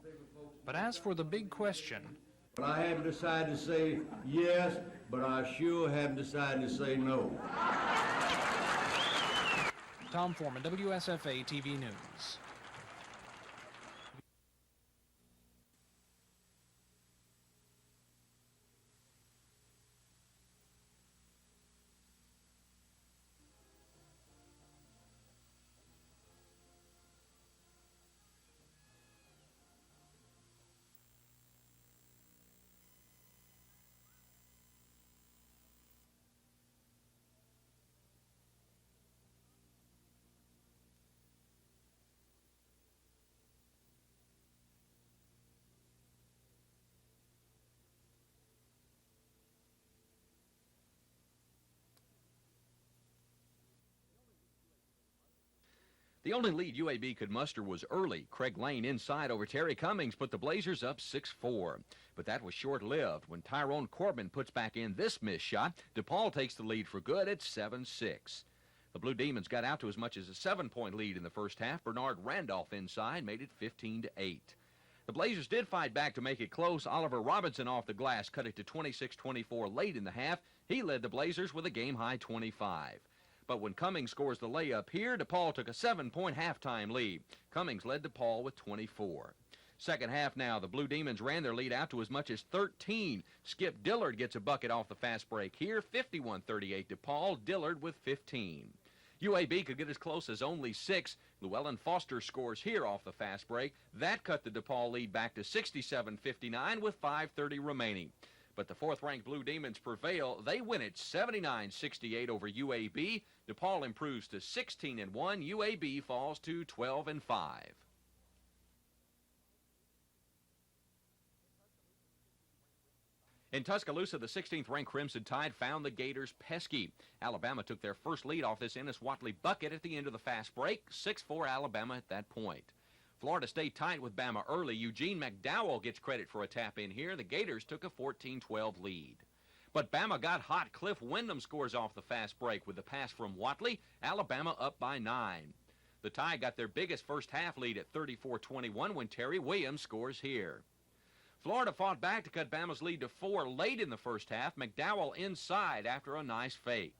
S15: But as for the big question...
S16: I haven't decided to say yes, but I sure haven't decided to say no.
S15: Tom Foreman, WSFA TV News.
S8: The only lead UAB could muster was early. Craig Lane inside over Terry Cummings put the Blazers up 6-4. But that was short-lived. When Tyrone Corbin puts back in this missed shot, DePaul takes the lead for good at 7-6. The Blue Demons got out to as much as a 7-point lead in the first half. Bernard Randolph inside made it 15-8. The Blazers did fight back to make it close. Oliver Robinson off the glass cut it to 26-24 late in the half. He led the Blazers with a game-high 25. But when Cummings scores the layup here, DePaul took a 7-point halftime lead. Cummings led DePaul with 24. Second half now, the Blue Demons ran their lead out to as much as 13. Skip Dillard gets a bucket off the fast break here, 51-38 DePaul, Dillard with 15. UAB could get as close as only 6. Llewellyn Foster scores here off the fast break. That cut the DePaul lead back to 67-59 with 5:30 remaining. But the fourth-ranked Blue Demons prevail. They win it 79-68 over UAB. DePaul improves to 16-1. UAB falls to 12-5. In Tuscaloosa, the 16th-ranked Crimson Tide found the Gators pesky. Alabama took their first lead off this Ennis-Watley bucket at the end of the fast break. 6-4 Alabama at that point. Florida stayed tight with Bama early. Eugene McDowell gets credit for a tap in here. The Gators took a 14-12 lead. But Bama got hot. Cliff Wyndham scores off the fast break with the pass from Watley. Alabama up by 9. The Tide got their biggest first half lead at 34-21 when Terry Williams scores here. Florida fought back to cut Bama's lead to 4 late in the first half. McDowell inside after a nice fake.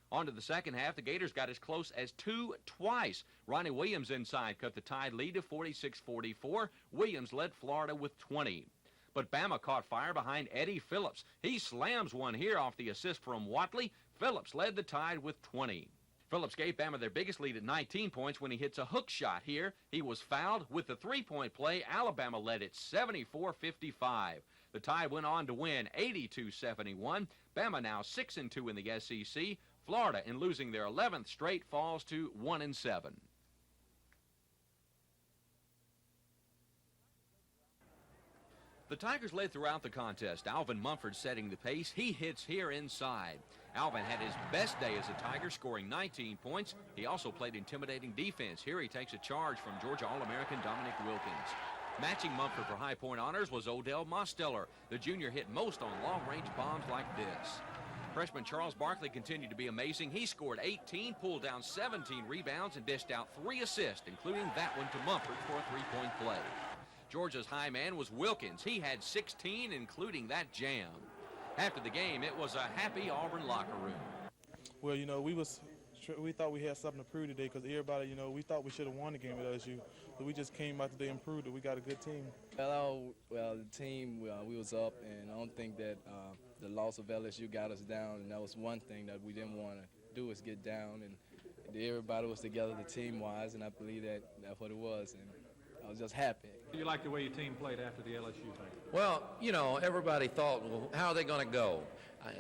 S8: On to the second half, the Gators got as close as 2 twice. Ronnie Williams inside cut the Tide lead to 46-44. Williams led Florida with 20. But Bama caught fire behind Eddie Phillips. He slams one here off the assist from Watley. Phillips led the Tide with 20. Phillips gave Bama their biggest lead at 19 points when he hits a hook shot here. He was fouled. With the three-point play, Alabama led it 74-55. The Tide went on to win 82-71. Bama now 6-2 in the SEC. Florida, in losing their 11th straight, falls to 1-7. The Tigers led throughout the contest. Alvin Mumford setting the pace. He hits here inside. Alvin had his best day as a Tiger, scoring 19 points. He also played intimidating defense. Here he takes a charge from Georgia All-American Dominic Wilkins. Matching Mumford for high point honors was Odell Mosteller. The junior hit most on long-range bombs like this. Freshman Charles Barkley continued to be amazing. He scored 18, pulled down 17 rebounds, and dished out 3 assists, including that one to Mumford for a three-point play. Georgia's high man was Wilkins. He had 16, including that jam. After the game, it was a happy Auburn locker room.
S3: Well, you know, we thought we had something to prove today because everybody, you know, we thought we should have won the game at LSU. But we just came out today and proved that we got a good team.
S17: Well, the team, we was up, and I don't think that the loss of LSU got us down, and that was one thing that we didn't want to do is get down. And everybody was together, the team-wise, and I believe that that's what it was, and I was just happy.
S19: Do you like the way your team played after the LSU thing?
S25: Well, you know, everybody thought, well, how are they going to go?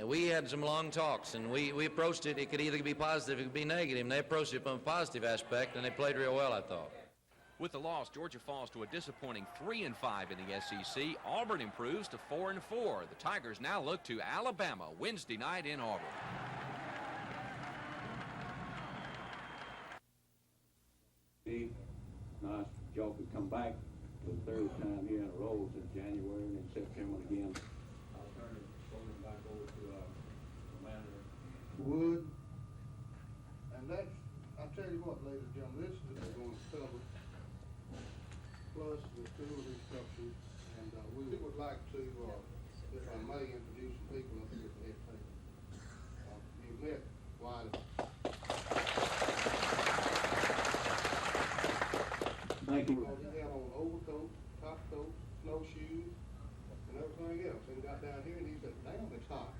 S25: We had some long talks, and we approached it. It could either be positive, it could be negative, and they approached it from a positive aspect, and they played real well, I thought.
S8: With the loss, Georgia falls to a disappointing 3-5 in the SEC. Auburn improves to 4-4. The Tigers now look to Alabama Wednesday night in Auburn.
S21: Nice y'all could come back for the third time here in a row since January and in September again. I'll turn the program back over to Commander
S22: Wood. And that's, I'll tell you what, ladies and gentlemen, this is going to cover plus the two of these structures. And we would like to, if I may, introduce some people up here at the head table. You've met Wiley.
S21: Thank you.
S22: He had on overcoat, top coat, snowshoes, and everything else. And he got down here and he said, damn, it's hot.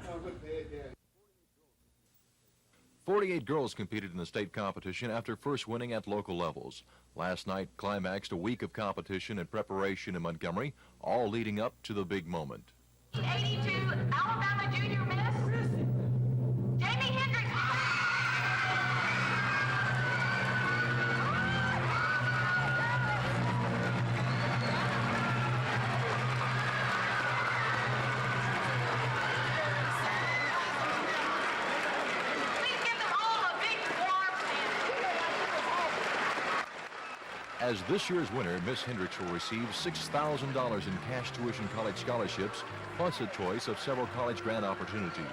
S22: I was with the head guy.
S26: 48 girls competed in the state competition after first winning at local levels. Last night climaxed a week of competition and preparation in Montgomery, all leading up to the big moment.
S27: 82 Alabama Junior Miss, Jamie Hendricks.
S26: As this year's winner, Miss Hendricks will receive $6,000 in cash tuition college scholarships, plus a choice of several college grant opportunities.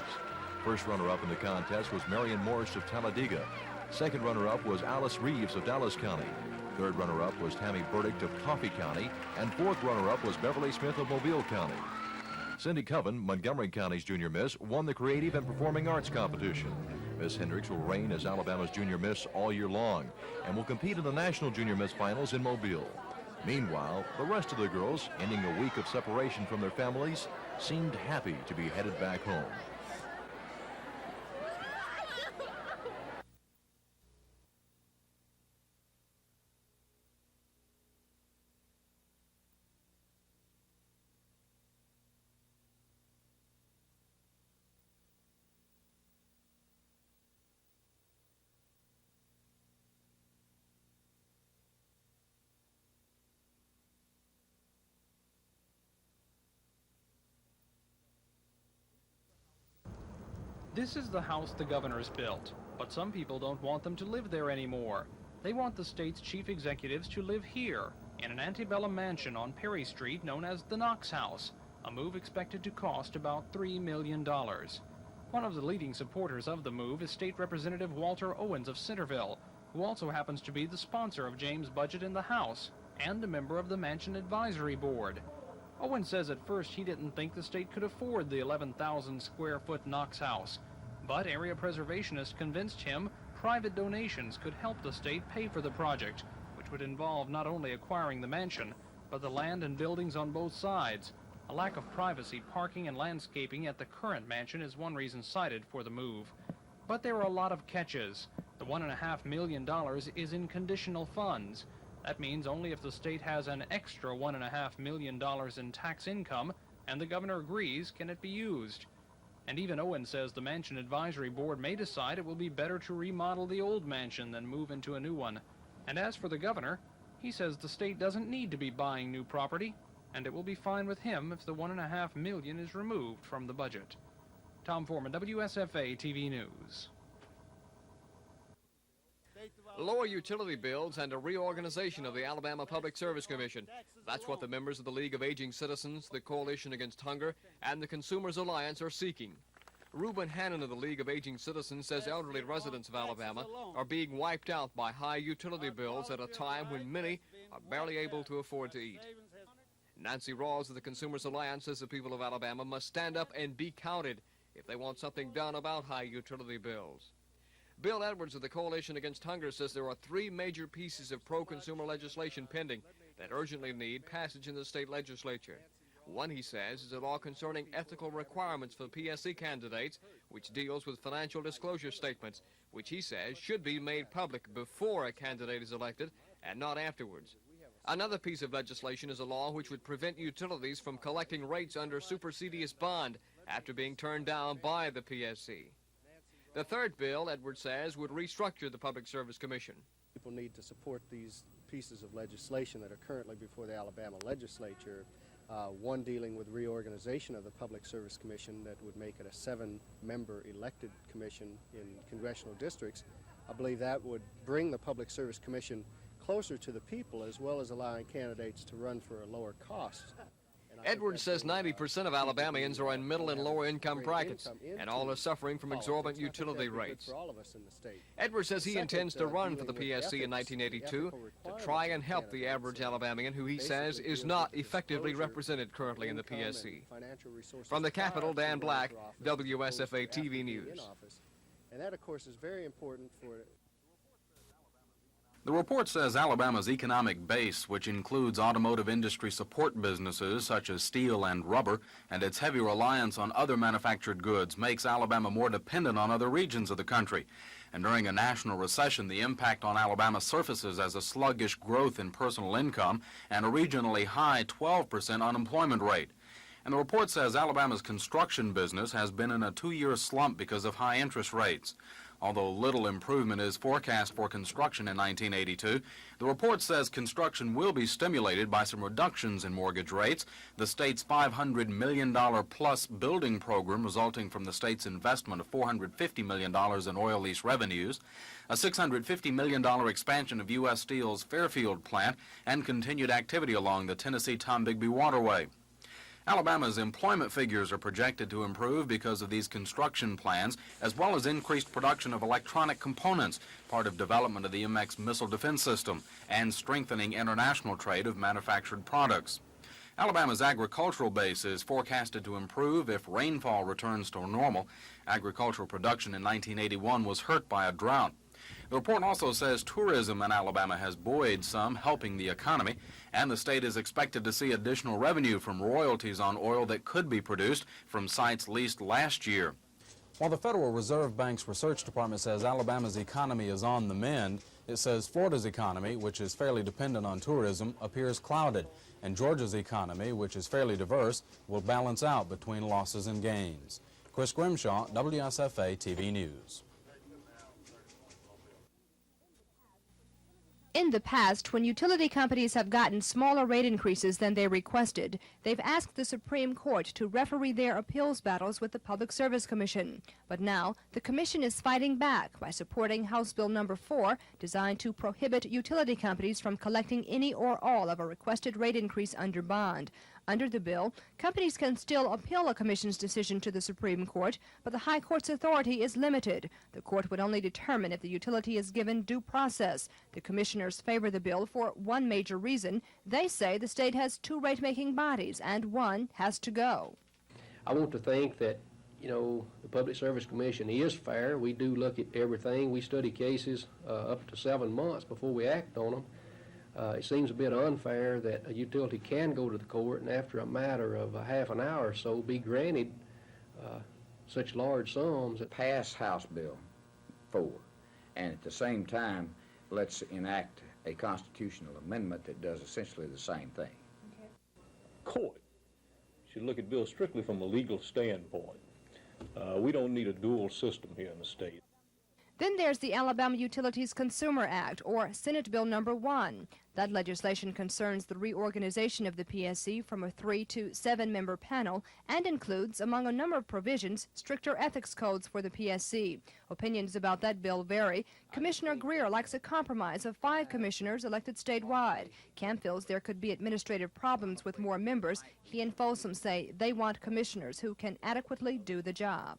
S26: First runner-up in the contest was Marion Morris of Talladega. Second runner-up was Alice Reeves of Dallas County. Third runner-up was Tammy Burdick of Coffee County. And fourth runner-up was Beverly Smith of Mobile County. Cindy Coven, Montgomery County's junior miss, won the Creative and Performing Arts competition. Miss Hendricks will reign as Alabama's junior miss all year long and will compete in the National Junior Miss Finals in Mobile. Meanwhile, the rest of the girls, ending a week of separation from their families, seemed happy to be headed back home.
S15: This is the house the governor's built, but some people don't want them to live there anymore. They want the state's chief executives to live here, in an antebellum mansion on Perry Street known as the Knox House, a move expected to cost about $3 million. One of the leading supporters of the move is State Representative Walter Owens of Centerville, who also happens to be the sponsor of James' budget in the House and a member of the Mansion Advisory Board. Owens says at first he didn't think the state could afford the 11,000 square foot Knox House, but area preservationists convinced him private donations could help the state pay for the project, which would involve not only acquiring the mansion, but the land and buildings on both sides. A lack of privacy, parking, and landscaping at the current mansion is one reason cited for the move. But there are a lot of catches. The $1.5 million is in conditional funds. That means only if the state has an extra $1.5 million in tax income and the governor agrees can it be used. And even Owen says the Mansion Advisory Board may decide it will be better to remodel the old mansion than move into a new one. And as for the governor, He says the state doesn't need to be buying new property, and it will be fine with him if the $1.5 million is removed from the budget. Tom Foreman, WSFA TV News.
S1: Lower utility bills and a reorganization of the Alabama Public Service Commission. That's what the members of the League of Aging Citizens, the Coalition Against Hunger, and the Consumers Alliance are seeking. Reuben Hannon of the League of Aging Citizens says elderly residents of Alabama are being wiped out by high utility bills at a time when many are barely able to afford to eat. Nancy Rawls of the Consumers Alliance says the people of Alabama must stand up and be counted if they want something done about high utility bills. Bill Edwards of the Coalition Against Hunger says there are 3 major pieces of pro-consumer legislation pending that urgently need passage in the state legislature. One, he says, is a law concerning ethical requirements for PSC candidates, which deals with financial disclosure statements, which he says should be made public before a candidate is elected and not afterwards. Another piece of legislation is a law which would prevent utilities from collecting rates under supersedious bond after being turned down by the PSC. The third bill, Edwards says, would restructure the Public Service Commission.
S2: People need to support these pieces of legislation that are currently before the Alabama legislature. One dealing with reorganization of the Public Service Commission that would make it a 7-member elected commission in congressional districts. I believe that would bring the Public Service Commission closer to the people, as well as allowing candidates to run for a lower cost.
S1: Edwards says 90% of Alabamians are in middle and lower income brackets, and all are suffering from exorbitant utility rates. Edwards says he intends to run for the PSC in 1982 to try and help the average Alabamian, who he says is not effectively represented currently in the PSC. From the Capitol, Dan Black, WSFA TV News.
S2: And that, of course, is very important for
S10: The report says Alabama's economic base, which includes automotive industry support businesses such as steel and rubber, and its heavy reliance on other manufactured goods, makes Alabama more dependent on other regions of the country. And during a national recession, the impact on Alabama surfaces as a sluggish growth in personal income and a regionally high 12% unemployment rate. And the report says Alabama's construction business has been in a 2-year slump because of high interest rates. Although little improvement is forecast for construction in 1982, the report says construction will be stimulated by some reductions in mortgage rates, the state's $500 million-plus building program resulting from the state's investment of $450 million in oil lease revenues, a $650 million expansion of U.S. Steel's Fairfield plant, and continued activity along the Tennessee-Tombigbee Waterway. Alabama's employment figures are projected to improve because of these construction plans, as well as increased production of electronic components, part of development of the MX missile defense system, and strengthening international trade of manufactured products. Alabama's agricultural base is forecasted to improve if rainfall returns to normal. Agricultural production in 1981 was hurt by a drought. The report also says tourism in Alabama has buoyed some, helping the economy, and the state is expected to see additional revenue from royalties on oil that could be produced from sites leased last year.
S4: While the Federal Reserve Bank's research department says Alabama's economy is on the mend, it says Florida's economy, which is fairly dependent on tourism, appears clouded, and Georgia's economy, which is fairly diverse, will balance out between losses and gains. Chris Grimshaw, WSFA TV News.
S5: In the past, when utility companies have gotten smaller rate increases than they requested, they've asked the Supreme Court to referee their appeals battles with the Public Service Commission. But now, the Commission is fighting back by supporting House Bill No. 4, designed to prohibit utility companies from collecting any or all of a requested rate increase under bond. Under the bill, companies can still appeal a commission's decision to the Supreme Court, but the High Court's authority is limited. The court would only determine if the utility is given due process. The commissioners favor the bill for one major reason. They say the state has 2 rate-making bodies, and one has to go.
S6: I want to think that, the Public Service Commission is fair. We do look at everything. We study cases up to 7 months before we act on them. It seems a bit unfair that a utility can go to the court and after a matter of a half an hour or so be granted such large sums.
S9: Pass House Bill 4, and at the same time, let's enact a constitutional amendment that does essentially the same thing.
S21: Court should look at bills strictly from a legal standpoint. We don't need a dual system here in the state.
S5: Then there's the Alabama Utilities Consumer Act, or Senate Bill Number 1. That legislation concerns the reorganization of the PSC from a 3 to 7 member panel and includes, among a number of provisions, stricter ethics codes for the PSC. Opinions about that bill vary. Commissioner Greer likes a compromise of 5 commissioners elected statewide. Camp feels there could be administrative problems with more members. He and Folsom say they want commissioners who can adequately do the job.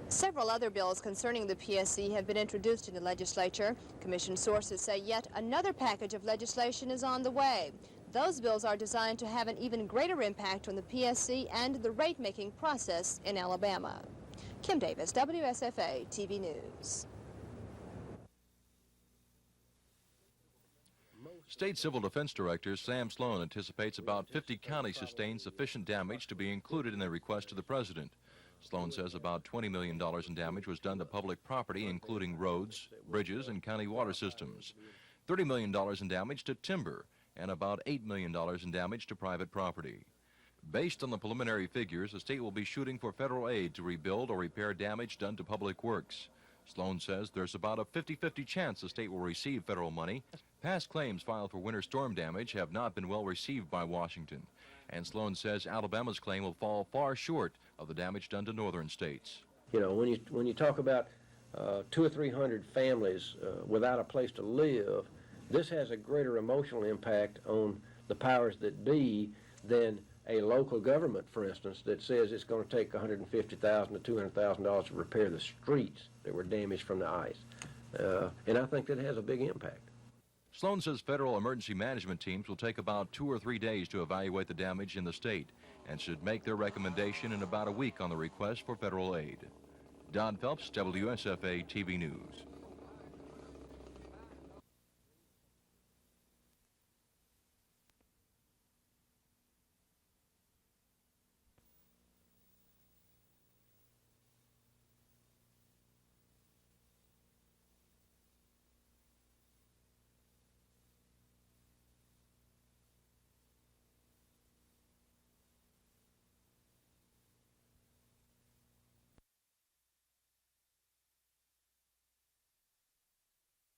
S5: Several other bills concerning the PSC have been introduced in the legislature. Commission sources say yet another package of legislation is on the way. Those bills are designed to have an even greater impact on the PSC and the rate-making process in Alabama. Kim Davis, WSFA TV News.
S26: State Civil Defense Director Sam Sloan anticipates about 50 counties sustained sufficient damage to be included in their request to the President. Sloan says about $20 million in damage was done to public property, including roads, bridges, and county water systems. $30 million in damage to timber, and about $8 million in damage to private property. Based on the preliminary figures, the state will be shooting for federal aid to rebuild or repair damage done to public works. Sloan says there's about a 50-50 chance the state will receive federal money. Past claims filed for winter storm damage have not been well received by Washington. And Sloan says Alabama's claim will fall far short of the damage done to northern states.
S6: You know, when you talk about 200 or 300 families without a place to live, this has a greater emotional impact on the powers that be than a local government, for instance, that says it's going to take $150,000 to $200,000 to repair the streets that were damaged from the ice. And I think that has a big impact.
S26: Sloan says federal emergency management teams will take about 2 or 3 days to evaluate the damage in the state and should make their recommendation in about a week on the request for federal aid. Don Phelps, WSFA TV News.